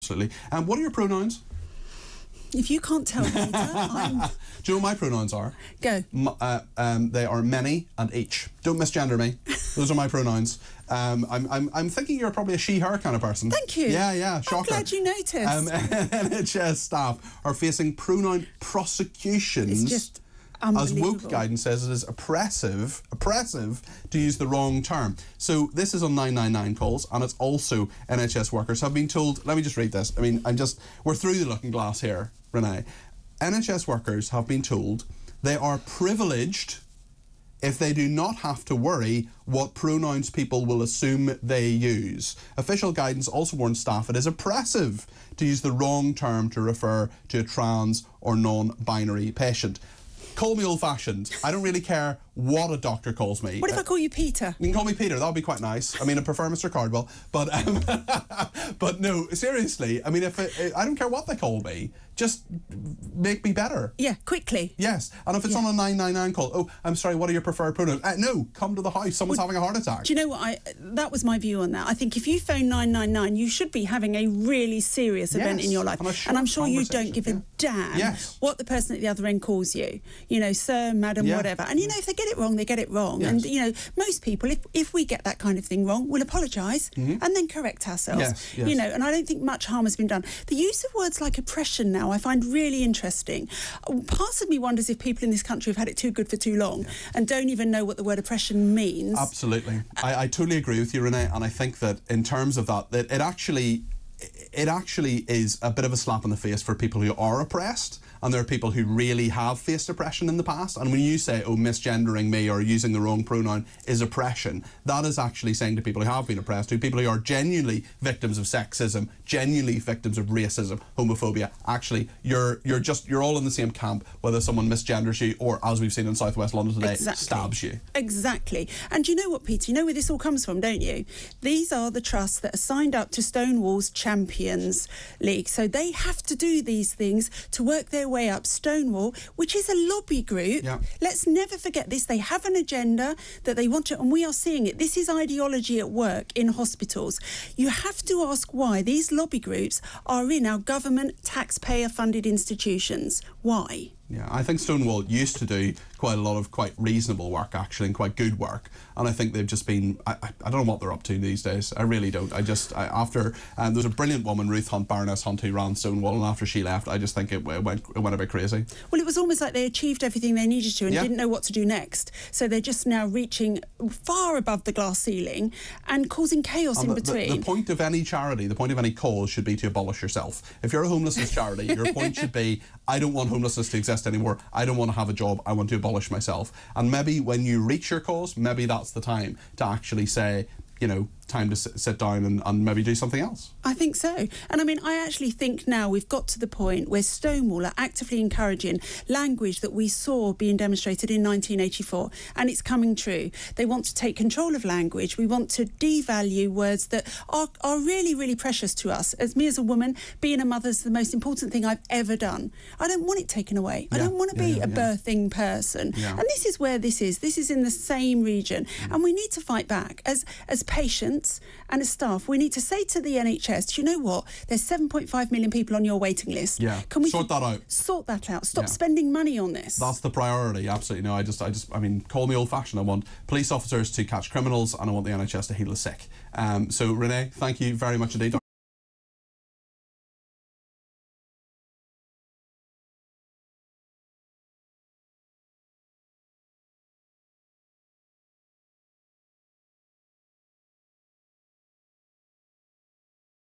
absolutely. What are your pronouns? If you can't tell, Peter, I'm... Do you know what my pronouns are? Go. They are many and each. Don't misgender me. Those are my pronouns. I'm thinking you're probably a she/her kind of person. Thank you. Yeah, shocker. I'm glad you noticed. NHS staff are facing pronoun prosecutions. It's just as woke guidance says, it is oppressive to use the wrong term. So this is on 999 calls, and it's also NHS workers have been told, let me just read this. I mean, we're through the looking glass here, Renee. NHS workers have been told they are privileged if they do not have to worry what pronouns people will assume they use. Official guidance also warns staff it is oppressive to use the wrong term to refer to a trans or non-binary patient. Call me old-fashioned. I don't really care what a doctor calls me. What if I call you Peter? You can call me Peter. That would be quite nice. I mean, I prefer Mr. Cardwell, but but no, seriously. I mean, I don't care what they call me, just make me better. Yeah, quickly. Yes, and if it's on a 999 call, oh, I'm sorry, what are your preferred pronouns? No, come to the house. Someone's having a heart attack. Do you know what? That was my view on that. I think if you phone 999, you should be having a really serious event in your life, and I'm sure you don't give a damn what the person at the other end calls you. You know, sir, madam, whatever. And you know, if they get it wrong, they get it wrong. And you know, most people, if we get that kind of thing wrong, we'll apologise and then correct ourselves. You know, and I don't think much harm has been done. The use of words like oppression now, I find really interesting. Part of me wonders if people in this country have had it too good for too long and don't even know what the word oppression means. Absolutely. I totally agree with you, Renee, and I think that in terms of that, it actually is a bit of a slap in the face for people who are oppressed, and there are people who really have faced oppression in the past. And when you say, oh, misgendering me or using the wrong pronoun is oppression, that is actually saying to people who have been oppressed, to people who are genuinely victims of sexism, genuinely victims of racism, homophobia, actually you're all in the same camp, whether someone misgenders you or, as we've seen in South West London today, stabs you. Exactly. And you know what, Peter, you know where this all comes from, don't you? These are the trusts that are signed up to Stonewall's Champions League, so they have to do these things to work their way up. Stonewall, which is a lobby group, let's never forget this, they have an agenda that they want to, and we are seeing it. This is ideology at work in hospitals. You have to ask why these lobby groups are in our government taxpayer funded institutions. Why? Yeah, I think Stonewall used to do quite a lot of quite reasonable work, actually, and quite good work. And I think they've just been, I don't know what they're up to these days. I really don't. After, there was a brilliant woman, Ruth Hunt, Baroness Hunt, who ran Stonewall, and after she left, I just think it went a bit crazy. Well, it was almost like they achieved everything they needed to and didn't know what to do next. So they're just now reaching far above the glass ceiling and causing chaos in between. The point of any charity, the point of any cause should be to abolish yourself. If you're a homelessness charity, your point should be, I don't want homelessness to exist anymore. I don't want to have a job. I want to abolish myself. And maybe when you reach your cause, maybe that's the time to actually say, you know, time to sit down and maybe do something else. I think so. And I mean, I actually think now we've got to the point where Stonewall are actively encouraging language that we saw being demonstrated in 1984, and it's coming true. They want to take control of language. We want to devalue words that are really, really precious to us. As me as a woman, being a mother is the most important thing I've ever done. I don't want it taken away. I don't want to be a birthing person. And this is where this is. This is in the same region. And we need to fight back. As patients and as staff, we need to say to the NHS, do you know what? There's 7.5 million people on your waiting list. Can we sort that out? Sort that out. Stop spending money on this. That's the priority, absolutely. No, I mean, call me old-fashioned. I want police officers to catch criminals, and I want the NHS to heal the sick. So, Renee, thank you very much indeed.